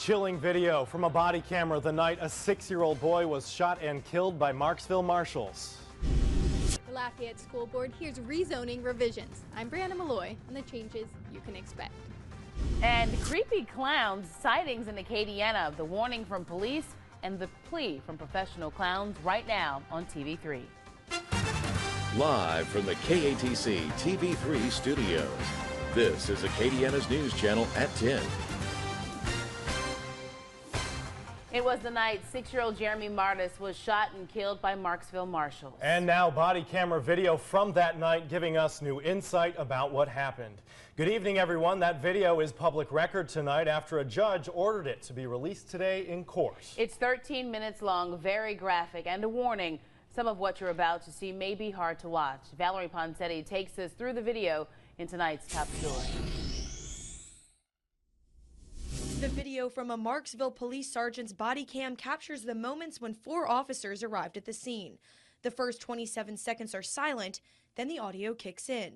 Chilling video from a body camera the night a 6-year-old boy was shot and killed by Marksville marshals. The Lafayette School Board hears rezoning revisions. I'm Brianna Malloy on the changes you can expect. And creepy clowns sightings in Acadiana, the warning from police and the plea from professional clowns right now on TV3. Live from the KATC TV3 studios, this is Acadiana's News Channel at 10. It was the night 6-year-old Jeremy Martis was shot and killed by Marksville marshals. And now body camera video from that night giving us new insight about what happened. Good evening, everyone. That video is public record tonight after a judge ordered it to be released today in court. It's 13 minutes long, very graphic, and a warning. Some of what you're about to see may be hard to watch. Valerie Poncetti takes us through the video in tonight's top story. The video from a Marksville police sergeant's body cam captures the moments when 4 officers arrived at the scene. The first 27 seconds are silent, then the audio kicks in.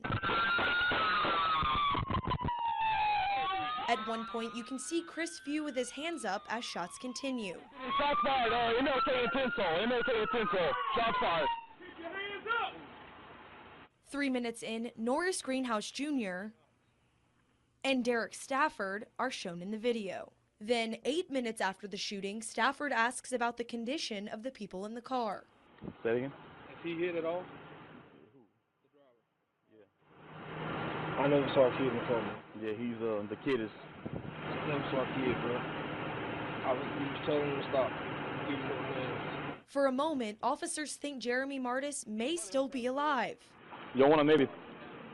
At one point, you can see Chris Few with his hands up as shots continue. Shots fired, MLK and pencil, shots fired. 3 minutes in, Norris Greenhouse Jr. and Derek Stafford are shown in the video. Then, 8 minutes after the shooting, Stafford asks about the condition of the people in the car. Say it again. Is he hit at all? Yeah. I never saw a kid in the car. Yeah, he's the kid is. Never saw a kid, bro. I was telling him to stop. Give him the hands. For a moment, officers think Jeremy Martis may still be alive. You don't want to maybe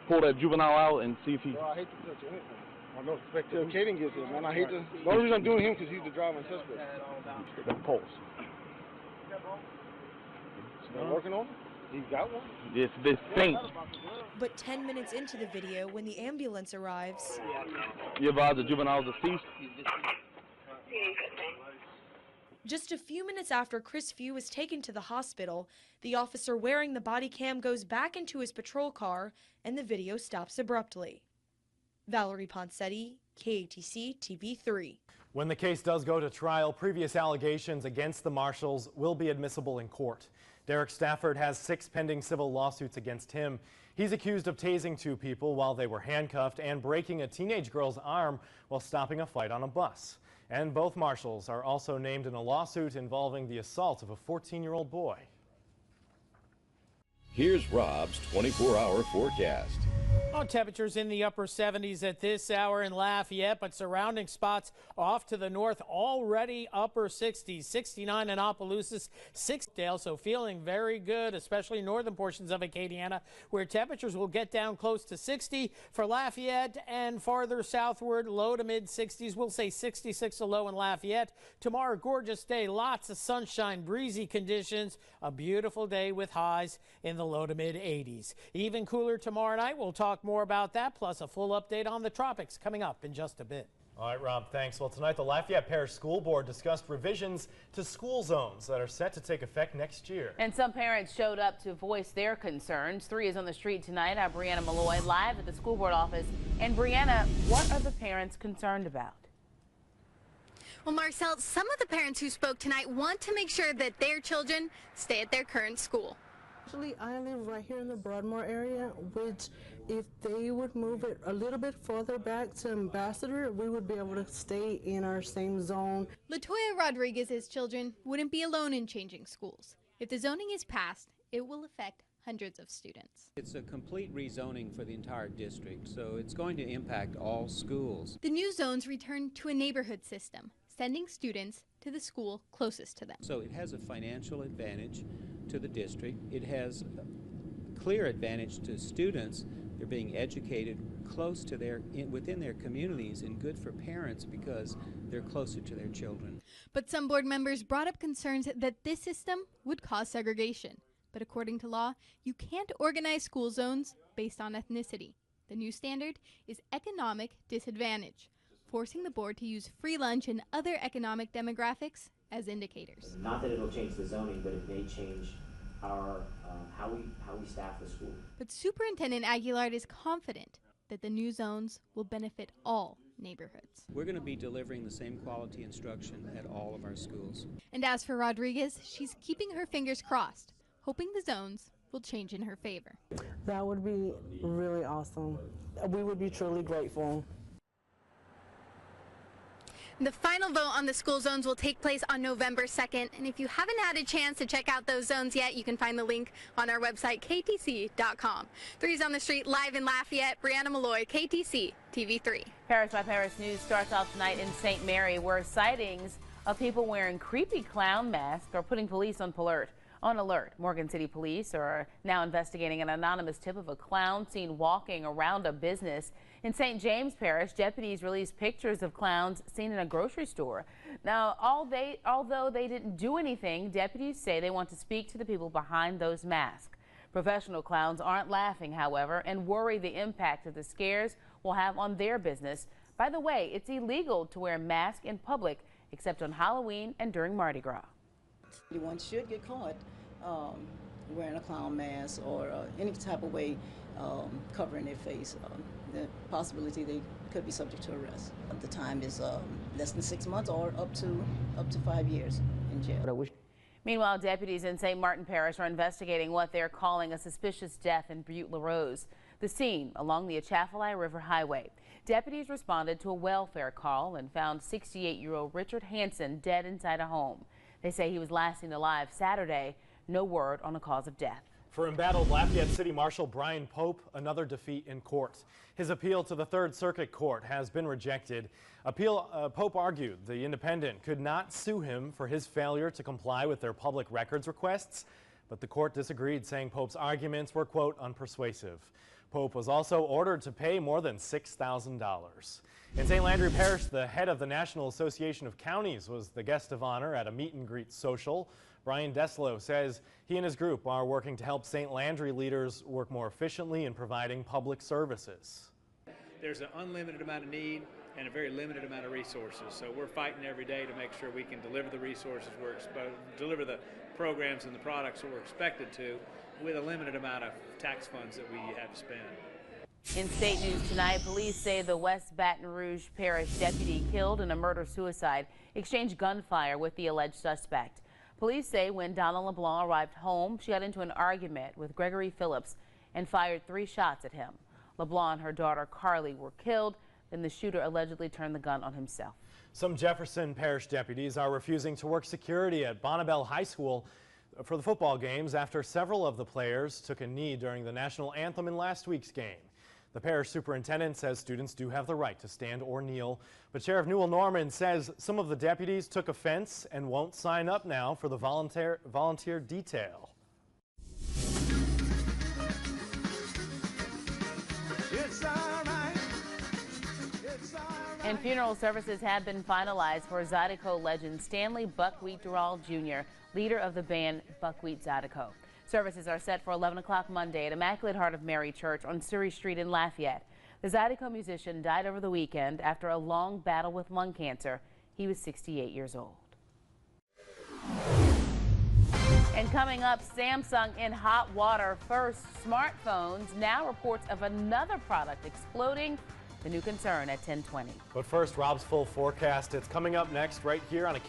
pull that juvenile out and see if he. Bro, I hate to touch anything. I know till Caden gets this, man. I hate to. The only reason I'm doing him because he's the driving suspect. The pulse. Still working on it? He's got one? It's this faint. But 10 minutes into the video, when the ambulance arrives, You advise the juvenile deceased. just a few minutes after Chris Few is taken to the hospital, the officer wearing the body cam goes back into his patrol car and the video stops abruptly. Valerie Poncetti, KATC TV3. When the case does go to trial, previous allegations against the marshals will be admissible in court. Derek Stafford has 6 pending civil lawsuits against him. He's accused of tasing 2 people while they were handcuffed and breaking a teenage girl's arm while stopping a fight on a bus. And both marshals are also named in a lawsuit involving the assault of a 14-year-old boy. Here's Rob's 24-hour forecast. Temperatures in the upper 70s at this hour in Lafayette, but surrounding spots off to the north already upper 60s. 69 in Opelousas, 6 Dale, so feeling very good, especially northern portions of Acadiana, where temperatures will get down close to 60 for Lafayette and farther southward, low to mid 60s. We'll say 66 a low in Lafayette. Tomorrow, gorgeous day, lots of sunshine, breezy conditions, a beautiful day with highs in the low to mid 80s. Even cooler tomorrow night. We'll talk more about that, plus a full update on the tropics coming up in just a bit. All right, Rob, thanks. Well, tonight the Lafayette Parish School Board discussed revisions to school zones that are set to take effect next year. And some parents showed up to voice their concerns. 3 is on the street tonight. I'm Brianna Malloy live at the school board office. And Brianna, what are the parents concerned about? Well, Marcel, some of the parents who spoke tonight want to make sure that their children stay at their current school. Actually, I live right here in the Broadmoor area, which if they would move it a little bit further back to Ambassador, we would be able to stay in our same zone. Latoya Rodriguez's children wouldn't be alone in changing schools. If the zoning is passed, it will affect hundreds of students. It's a complete rezoning for the entire district, so it's going to impact all schools. The new zones return to a neighborhood system, sending students to the school closest to them. So it has a financial advantage to the district. It has a clear advantage to students. They're being educated close to within their communities, and good for parents because they're closer to their children. But some board members brought up concerns that this system would cause segregation. But according to law, you can't organize school zones based on ethnicity. The new standard is economic disadvantage, forcing the board to use free lunch and other economic demographics as indicators. Not that it'll change the zoning, but it may change our how we staff the school. But Superintendent Aguilard is confident that the new zones will benefit all neighborhoods. We're going to be delivering the same quality instruction at all of our schools. And as for Rodriguez, she's keeping her fingers crossed, hoping the zones will change in her favor. That would be really awesome. We would be truly grateful. The final vote on the school zones will take place on November 2nd, and if you haven't had a chance to check out those zones yet, you can find the link on our website, ktc.com. 3's on the Street, live in Lafayette, Brianna Malloy, KTC TV3. Paris by Paris News starts off tonight in St. Mary, where sightings of people wearing creepy clown masks are putting police on alert. Morgan City Police are now investigating an anonymous tip of a clown seen walking around a business. In St. James Parish, deputies released pictures of clowns seen in a grocery store. Now, although they didn't do anything, deputies say they want to speak to the people behind those masks. Professional clowns aren't laughing, however, and worry the impact that the scares will have on their business. By the way, it's illegal to wear a mask in public except on Halloween and during Mardi Gras. Anyone should get caught wearing a clown mask or any type of way covering their face. The possibility they could be subject to arrest. The time is less than 6 months or up to 5 years in jail. Meanwhile, deputies in St. Martin Parish are investigating what they're calling a suspicious death in Butte-LaRose. The scene along the Atchafalaya River Highway. Deputies responded to a welfare call and found 68-year-old Richard Hansen dead inside a home. They say he was last seen alive Saturday. No word on the cause of death. For embattled Lafayette City Marshal Brian Pope, another defeat in court. His appeal to the Third Circuit Court has been rejected. Pope argued the independent could not sue him for his failure to comply with their public records requests, but the court disagreed, saying Pope's arguments were, quote, unpersuasive. Pope was also ordered to pay more than $6,000. In St. Landry Parish, the head of the National Association of Counties was the guest of honor at a meet and greet social. Brian Deslow says he and his group are working to help St. Landry leaders work more efficiently in providing public services. There's an unlimited amount of need and a very limited amount of resources. So we're fighting every day to make sure we can deliver the resources, deliver the programs and the products that we're expected to with a limited amount of tax funds that we have to spend. In state news tonight, police say the West Baton Rouge Parish deputy killed in a murder-suicide exchanged gunfire with the alleged suspect. Police say when Donna LeBlanc arrived home, she got into an argument with Gregory Phillips and fired 3 shots at him. LeBlanc and her daughter Carly were killed. Then the shooter allegedly turned the gun on himself. Some Jefferson Parish deputies are refusing to work security at Bonnabel High School for the football games after several of the players took a knee during the national anthem in last week's game. The parish superintendent says students do have the right to stand or kneel, but Sheriff Newell Norman says some of the deputies took offense and won't sign up now for the volunteer detail. And funeral services have been finalized for Zydeco legend Stanley Buckwheat Durrell Jr., leader of the band Buckwheat Zydeco. Services are set for 11 o'clock Monday at Immaculate Heart of Mary Church on Surrey Street in Lafayette. The Zydeco musician died over the weekend after a long battle with lung cancer. He was 68 years old. And coming up, Samsung in hot water. First, smartphones. Now reports of another product exploding. The new concern at 10:20. But first, Rob's full forecast. It's coming up next right here on a